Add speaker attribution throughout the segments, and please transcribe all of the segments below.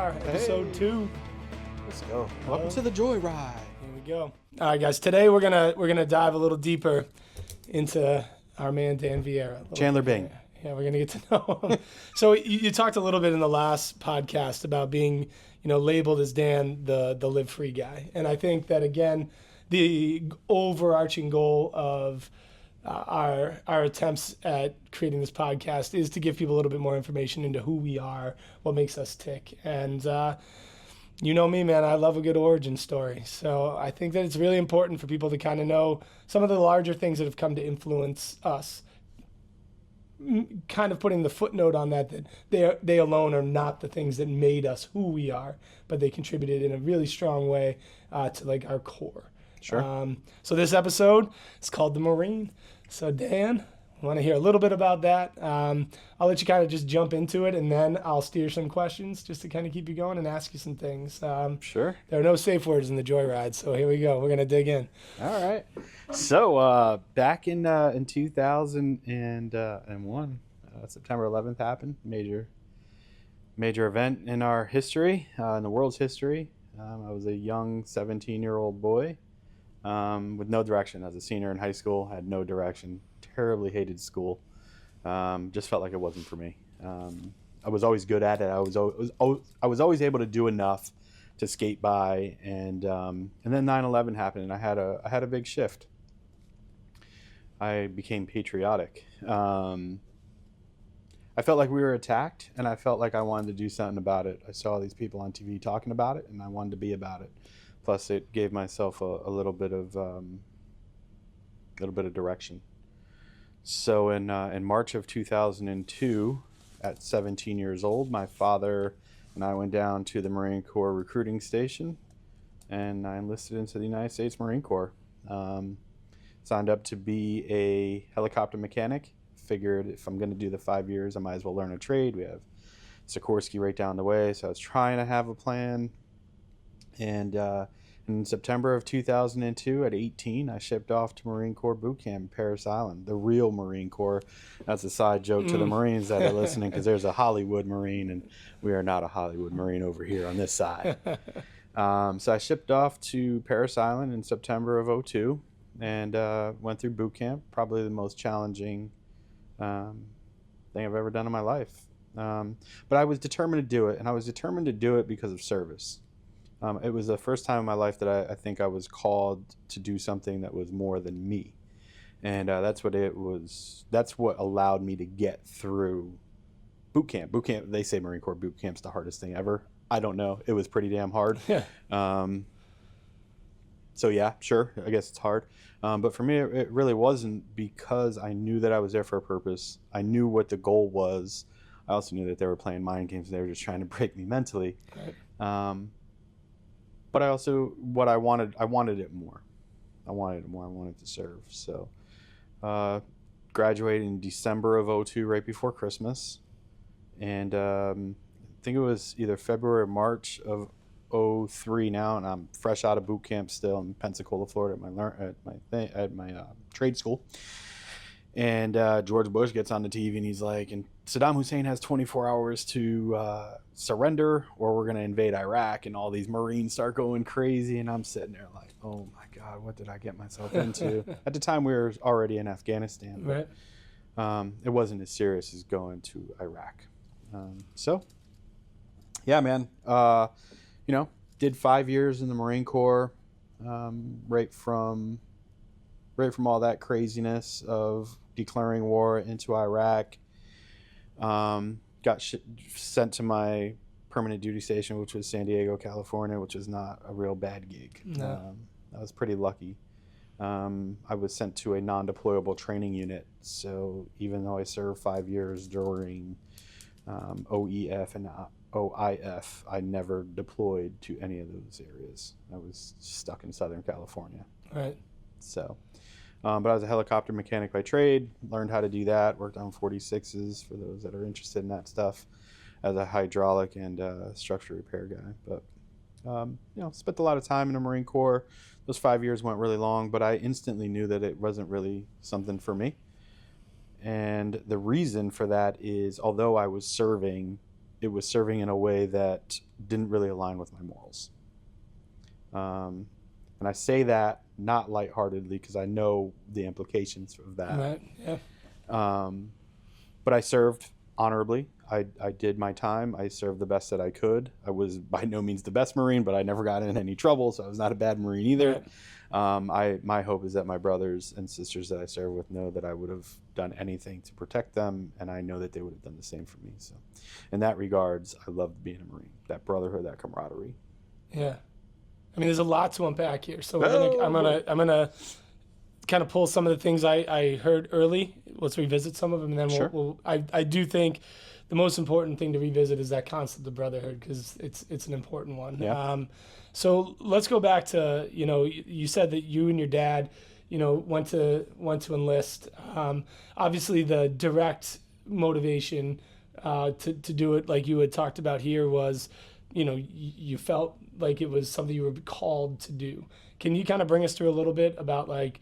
Speaker 1: are, episode 2.
Speaker 2: Let's go. Welcome to the Joyride.
Speaker 1: Here we go. All right, guys. Today we're gonna dive a little deeper into our man Dan Vieira.
Speaker 2: Chandler Bing.
Speaker 1: Yeah, we're gonna get to know him. So you talked a little bit in the last podcast about being, labeled as Dan the live free guy, and I think that again, the overarching goal of our attempts at creating this podcast is to give people a little bit more information into who we are, what makes us tick, and you know me, man, I love a good origin story. So I think that it's really important for people to kind of know some of the larger things that have come to influence us, kind of putting the footnote on that they alone are not the things that made us who we are, but they contributed in a really strong way to like our core.
Speaker 2: Sure.
Speaker 1: So this episode is called The Marine. So Dan, I want to hear a little bit about that. I'll let you kind of just jump into it, and then I'll steer some questions just to kind of keep you going and ask you some things.
Speaker 2: Sure.
Speaker 1: There are no safe words in the Joyride, so here we go. We're going to dig in.
Speaker 2: All right. So back in 2001, September 11th happened. Major event in our history, in the world's history. I was a young 17-year-old boy with no direction. As a senior in high school, had no direction. Terribly hated school. Just felt like it wasn't for me. I was always good at it. I was always able to do enough to skate by, and then 9/11 happened, and I had a big shift. I became patriotic. I felt like we were attacked, and I felt like I wanted to do something about it. I saw these people on TV talking about it, and I wanted to be about it. Plus, it gave myself a little bit of direction. So in March of 2002, at 17 years old, my father and I went down to the Marine Corps recruiting station, and I enlisted into the United States Marine Corps. Signed up to be a helicopter mechanic. Figured if I'm going to do the 5 years, I might as well learn a trade. We have Sikorsky right down the way, so I was trying to have a plan. And in September of 2002, at 18, I shipped off to Marine Corps boot camp in Parris Island, the real Marine Corps. That's a side joke to the Marines that are listening, because there's a Hollywood Marine, and we are not a Hollywood Marine over here on this side. So I shipped off to Parris Island in September of 2002 and went through boot camp, probably the most challenging thing I've ever done in my life. But I was determined to do it, and I was determined to do it because of service. It was the first time in my life that I think I was called to do something that was more than me. And that's what it was. That's what allowed me to get through boot camp. Boot camp, they say Marine Corps boot camp's the hardest thing ever. I don't know. It was pretty damn hard.
Speaker 1: Yeah.
Speaker 2: So yeah, sure, I guess it's hard. But for me, it really wasn't, because I knew that I was there for a purpose. I knew what the goal was. I also knew that they were playing mind games, and they were just trying to break me mentally. Right. But I also, I wanted it more. I wanted to serve. So graduated in December of 2002, right before Christmas. And I think it was either February or March of 2003 now, and I'm fresh out of boot camp still in Pensacola, Florida, at my trade school. And George Bush gets on the TV, and he's like, and Saddam Hussein has 24 hours to surrender, or we're going to invade Iraq. And all these Marines start going crazy, and I'm sitting there like, oh my God, what did I get myself into? At the time, we were already in Afghanistan, but
Speaker 1: right.
Speaker 2: It wasn't as serious as going to Iraq. So yeah, man, did 5 years in the Marine Corps, right from all that craziness of declaring war into Iraq. Got sent to my permanent duty station, which was San Diego, California, which was not a real bad gig.
Speaker 1: No.
Speaker 2: I was pretty lucky. I was sent to a non-deployable training unit. So even though I served 5 years during OEF and OIF, I never deployed to any of those areas. I was stuck in Southern California.
Speaker 1: Right.
Speaker 2: So, but I was a helicopter mechanic by trade, learned how to do that, worked on 46s for those that are interested in that stuff, as a hydraulic and structure repair guy. But, spent a lot of time in the Marine Corps. Those 5 years went really long, but I instantly knew that it wasn't really something for me. And the reason for that is, although I was serving it was serving in a way that didn't really align with my morals. And I say that not lightheartedly because I know the implications of that.
Speaker 1: Right. Yeah.
Speaker 2: But I served honorably. I did my time. I served the best that I could. I was by no means the best Marine, but I never got in any trouble, so I was not a bad Marine either. Right. My hope is that my brothers and sisters that I serve with know that I would have done anything to protect them, and I know that they would have done the same for me. So in that regards, I loved being a Marine. That brotherhood, that camaraderie.
Speaker 1: Yeah. I mean, there's a lot to unpack here. So I'm gonna kind of pull some of the things I heard early. Let's revisit some of them, and then
Speaker 2: Sure.
Speaker 1: I do think the most important thing to revisit is that concept of brotherhood, because it's an important one.
Speaker 2: Yeah.
Speaker 1: So let's go back to, you said that you and your dad, went to enlist. Obviously, the direct motivation to do it, like you had talked about here, was, you felt like it was something you were called to do. Can you kind of bring us through a little bit about like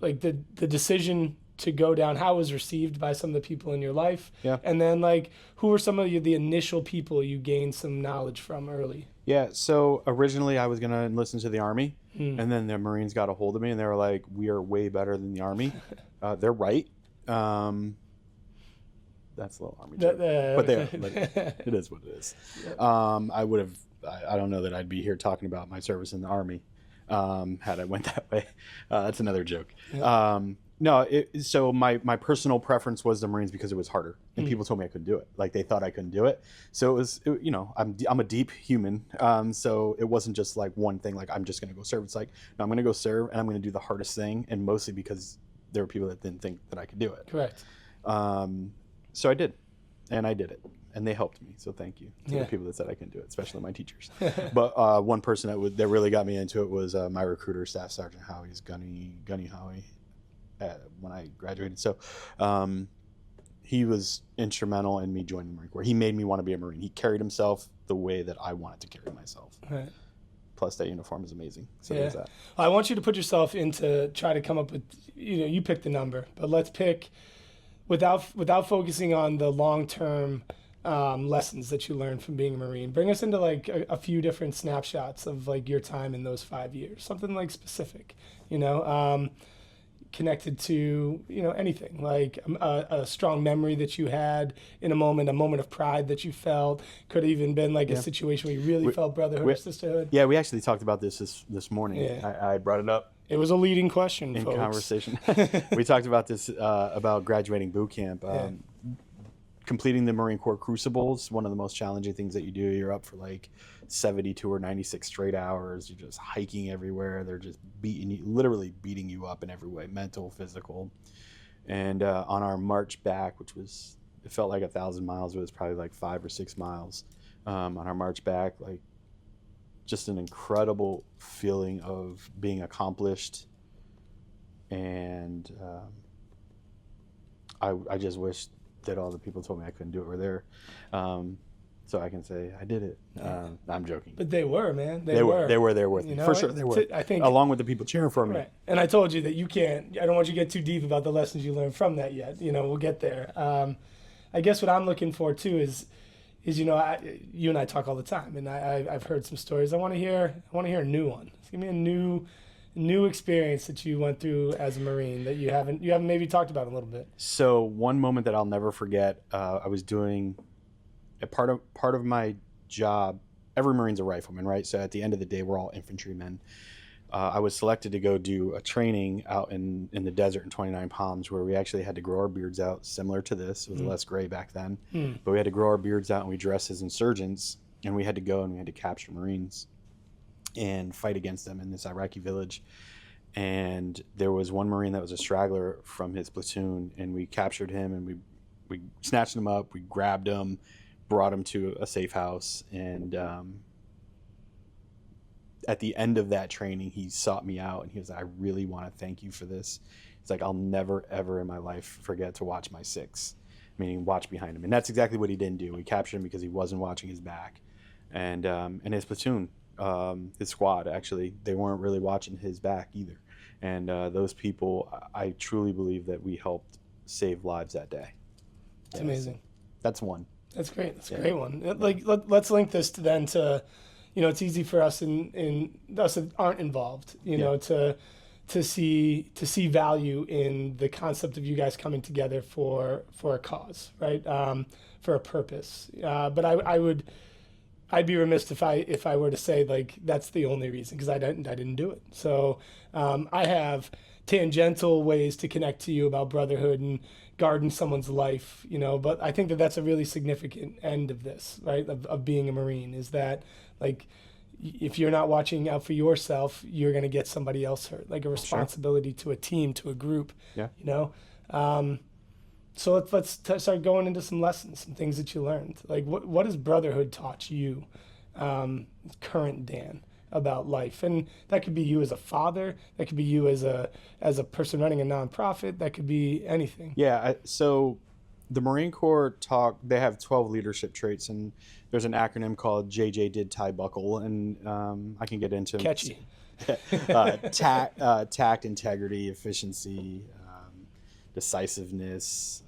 Speaker 1: the decision to go down, how it was received by some of the people in your life?
Speaker 2: Yeah.
Speaker 1: And then like, who were some of the initial people you gained some knowledge from early?
Speaker 2: Yeah, so originally I was going to enlist into the Army, and then the Marines got a hold of me, and they were like, we are way better than the Army. They're right. That's a little Army joke, but they are. Like, it is what it is. I don't know that I'd be here talking about my service in the Army had I went that way. That's another joke.
Speaker 1: Yeah.
Speaker 2: So my personal preference was the Marines because it was harder, and people told me I couldn't do it. Like, they thought I couldn't do it. So I'm a deep human. So it wasn't just like one thing, like I'm just going to go serve. It's like, no, I'm going to go serve, and I'm going to do the hardest thing. And mostly because there were people that didn't think that I could do it.
Speaker 1: Correct.
Speaker 2: So I did, and I did it, and they helped me. So thank you to the people that said I couldn't do it, especially my teachers. But one person that really got me into it was my recruiter, Staff Sergeant Howie's Gunny Howie. When I graduated. So he was instrumental in me joining the Marine Corps. He made me want to be a Marine. He carried himself the way that I wanted to carry myself. Right. Plus that uniform is amazing. So there's that.
Speaker 1: Well, I want you to put yourself into, try to come up with, you pick the number, but let's pick, without focusing on the long-term lessons that you learned from being a Marine. Bring us into like a few different snapshots of like your time in those 5 years, something like specific, connected to anything, like a strong memory that you had in a moment of pride that you felt. Could have even been like a situation where you really felt brotherhood or sisterhood.
Speaker 2: Yeah, we actually talked about this morning. Yeah. I brought it up.
Speaker 1: It was a leading question
Speaker 2: in
Speaker 1: folks.
Speaker 2: Conversation. We talked about this about graduating boot camp. Completing the Marine Corps crucibles, one of the most challenging things that you do. You're up for like 72 or 96 straight hours. You're just hiking everywhere. They're just literally beating you up in every way, mental, physical. And on our march back, it felt like 1,000 miles, it was probably like 5 or 6 miles. On our march back, like just an incredible feeling of being accomplished. And I just wish that all the people told me I couldn't do it were there. So I can say I did it. I'm joking.
Speaker 1: But they were, man. They
Speaker 2: were there with me. For sure, they were.
Speaker 1: I think,
Speaker 2: along with the people cheering for me.
Speaker 1: Right. And I told you that I don't want you to get too deep about the lessons you learned from that yet. We'll get there. I guess what I'm looking for too is you and I talk all the time, and I've heard some stories. I want to hear a new one. Give me a new experience that you went through as a Marine that you haven't maybe talked about a little bit.
Speaker 2: So one moment that I'll never forget, I was doing a part of my job. Every Marine's a rifleman, right? So at the end of the day, we're all infantrymen. I was selected to go do a training out in the desert in 29 Palms, where we actually had to grow our beards out, similar to this. It was less gray back then, but we had to grow our beards out, and we dressed as insurgents, and we had to go and we had to capture Marines and fight against them in this Iraqi village. And there was one Marine that was a straggler from his platoon, and we captured him, and we snatched him up, we grabbed him, brought him to a safe house, and at the end of that training, he sought me out, and he was like, I really want to thank you for this. He's like, I'll never, ever in my life forget to watch my six, meaning watch behind him. And that's exactly what he didn't do. We captured him because he wasn't watching his back. And his platoon, his squad, actually, they weren't really watching his back either. And those people, I truly believe that we helped save lives that day.
Speaker 1: It's amazing.
Speaker 2: So that's one.
Speaker 1: That's great. That's a great one. Like, let's link this to, it's easy for us in us that aren't involved, to see value in the concept of you guys coming together for a cause, right? For a purpose. But I'd be remiss if I were to say like that's the only reason, because I didn't do it. So I have tangential ways to connect to you about brotherhood and garden someone's life, but I think that that's a really significant end of this, right? Of being a Marine, is that like if you're not watching out for yourself, you're going to get somebody else hurt, like a responsibility to a team, to a group, So let's start going into some lessons, some things that you learned. Like what has brotherhood taught you, current Dan, about life? And that could be you as a father, that could be you as a person running a nonprofit, that could be anything.
Speaker 2: Yeah, so the Marine Corps they have 12 leadership traits, and there's an acronym called JJ Did Tie Buckle, and I can get into
Speaker 1: catchy.
Speaker 2: Tact, integrity, efficiency, decisiveness,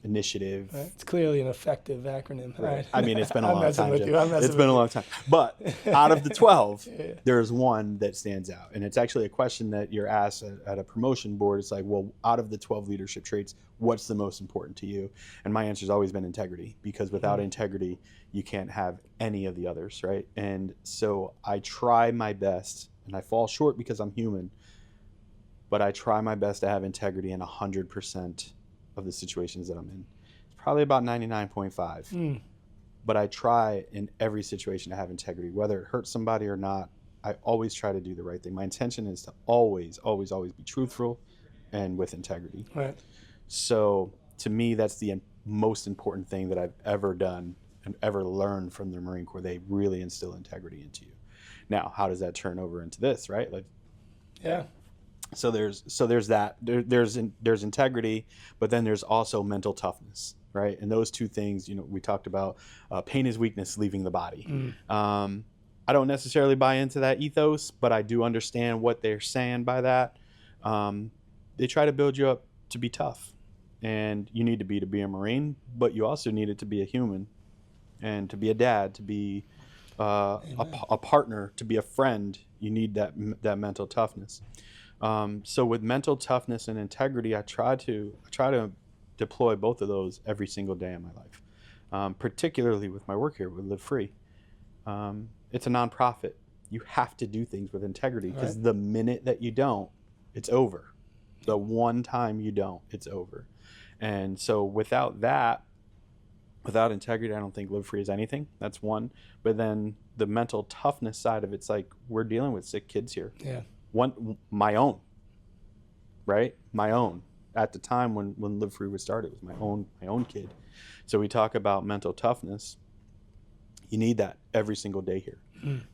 Speaker 2: initiative.
Speaker 1: Right. It's clearly an effective acronym. Right.
Speaker 2: I mean, it's been a long time.
Speaker 1: It's
Speaker 2: been a long time. But out of the 12, there's one that stands out. And it's actually a question that you're asked at a promotion board. It's like, well, out of the 12 leadership traits, what's the most important to you? And my answer has always been integrity, because without integrity, you can't have any of the others, right? And so I try my best, and I fall short because I'm human, but I try my best to have integrity in 100% of the situations that I'm in. It's probably about 99.5. But I try in every situation to have integrity, whether it hurts somebody or not. I always try to do the right thing. My intention is to always, always, always be truthful and with integrity.
Speaker 1: Right.
Speaker 2: So to me, that's the most important thing that I've ever done and ever learned from the Marine Corps. They really instill integrity into you. Now, how does that turn over into this, right? Like,
Speaker 1: yeah.
Speaker 2: So there's that. There's integrity, but then there's also mental toughness, right? And those two things, we talked about, pain is weakness leaving the body. I don't necessarily buy into that ethos, but I do understand what they're saying by that. They try to build you up to be tough, and you need to be a Marine, but you also need it to be a human, and to be a dad, to be a partner, to be a friend. You need that mental toughness. So with mental toughness and integrity, I try to deploy both of those every single day in my life, particularly with my work here with Live Free. It's a nonprofit. You have to do things with integrity, because the minute that you don't, it's over. The one time you don't, it's over. And so without integrity, I don't think Live Free is anything. That's one. But then the mental toughness side of it's like, we're dealing with sick kids here.
Speaker 1: Yeah.
Speaker 2: My own, right? My own. At the time when Live Free was started, it was my own kid. So we talk about mental toughness. You need that every single day here.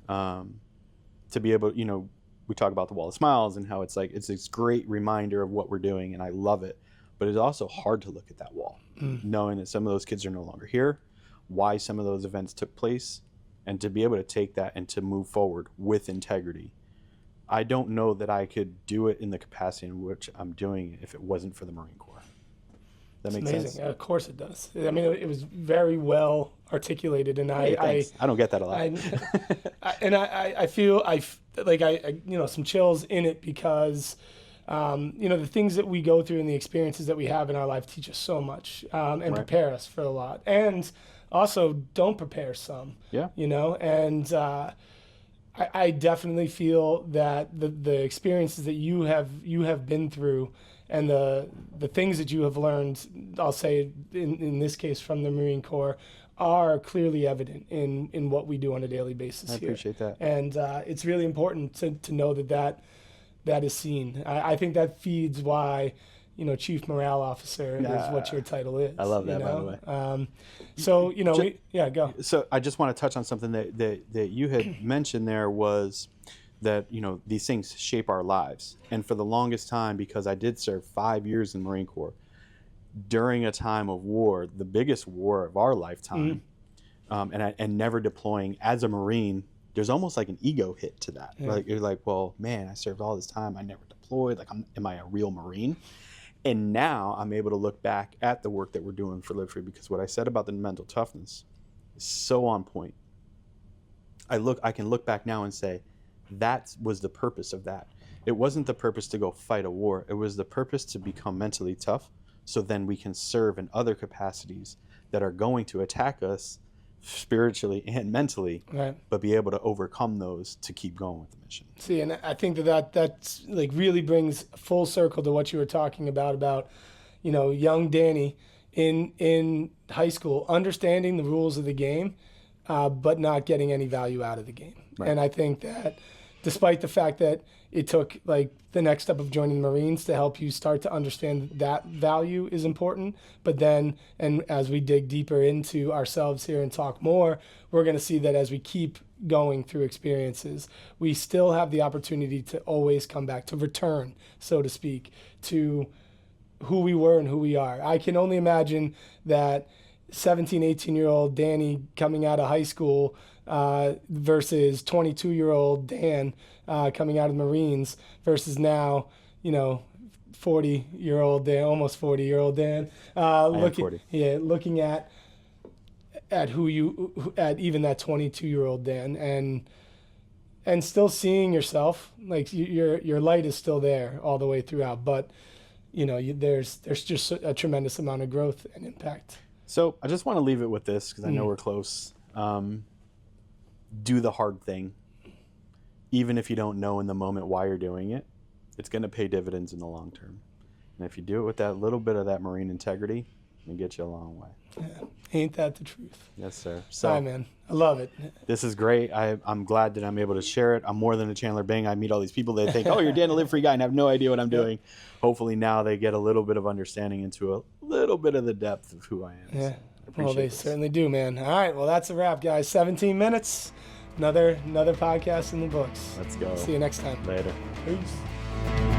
Speaker 2: To be able, we talk about the Wall of Smiles and how it's like, it's this great reminder of what we're doing, and I love it. But it's also hard to look at that wall, knowing that some of those kids are no longer here, why some of those events took place, and to be able to take that and to move forward with integrity. I don't know that I could do it in the capacity in which I'm doing it if it wasn't for the Marine Corps. That makes sense?
Speaker 1: Yeah, of course it does. I mean, it was very well articulated, and
Speaker 2: I don't get that a lot.
Speaker 1: I feel some chills in it, because the things that we go through and the experiences that we have in our life teach us so much, and prepare us for a lot, and also don't prepare some.
Speaker 2: Yeah.
Speaker 1: And I definitely feel that the experiences that you have been through, and the things that you have learned, I'll say in this case from the Marine Corps, are clearly evident in what we do on a daily basis here.
Speaker 2: I appreciate that.
Speaker 1: And it's really important to know that is seen. I think that feeds why, Chief Morale Officer is what your title is.
Speaker 2: I love that, by the way.
Speaker 1: Go.
Speaker 2: So I just want to touch on something that you had mentioned there, was that, these things shape our lives. And for the longest time, because I did serve 5 years in the Marine Corps, during a time of war, the biggest war of our lifetime, and never deploying as a Marine, there's almost like an ego hit to that. Yeah. Like, you're like, well, man, I served all this time, I never deployed. Like, am I a real Marine? And now I'm able to look back at the work that we're doing for Live Free, because what I said about the mental toughness is so on point. I can look back now and say that was the purpose of that. It wasn't the purpose to go fight a war. It was the purpose to become mentally tough, so then we can serve in other capacities that are going to attack us spiritually and mentally,
Speaker 1: right,
Speaker 2: but be able to overcome those to keep going with the mission.
Speaker 1: See, and I think that's like really brings full circle to what you were talking about, young Danny in high school, understanding the rules of the game, but not getting any value out of the game.
Speaker 2: Right.
Speaker 1: And I think that despite the fact that it took like the next step of joining the Marines to help you start to understand that value is important, but then, and as we dig deeper into ourselves here and talk more, we're going to see that as we keep going through experiences, we still have the opportunity to always come back, to return, so to speak, to who we were and who we are. I can only imagine that 17, 18-year-old Danny coming out of high school versus 22-year-old Dan coming out of the Marines versus now, 40-year-old Dan, almost 40-year-old Dan, looking at at even that 22-year-old Dan, and still seeing yourself, like your light is still there all the way throughout, but there's just a tremendous amount of growth and impact.
Speaker 2: So I just want to leave it with this, because I know we're close. Do the hard thing. Even if you don't know in the moment why you're doing it, it's going to pay dividends in the long term. And if you do it with that little bit of that Marine integrity, it'll get you a long way.
Speaker 1: Yeah. Ain't that the truth?
Speaker 2: Yes, sir. So,
Speaker 1: hi, man. I love it.
Speaker 2: This is great. I'm glad that I'm able to share it. I'm more than a Chandler Bing. I meet all these people that think, oh, you're Dan, a Live Free guy, and have no idea what I'm doing. Hopefully now they get a little bit of understanding into a little bit of the depth of who I am.
Speaker 1: Yeah.
Speaker 2: So
Speaker 1: Well, they certainly do, man. All right. Well, that's a wrap, guys. 17 minutes. Another podcast in the books.
Speaker 2: Let's go.
Speaker 1: See you next time.
Speaker 2: Later.
Speaker 1: Peace.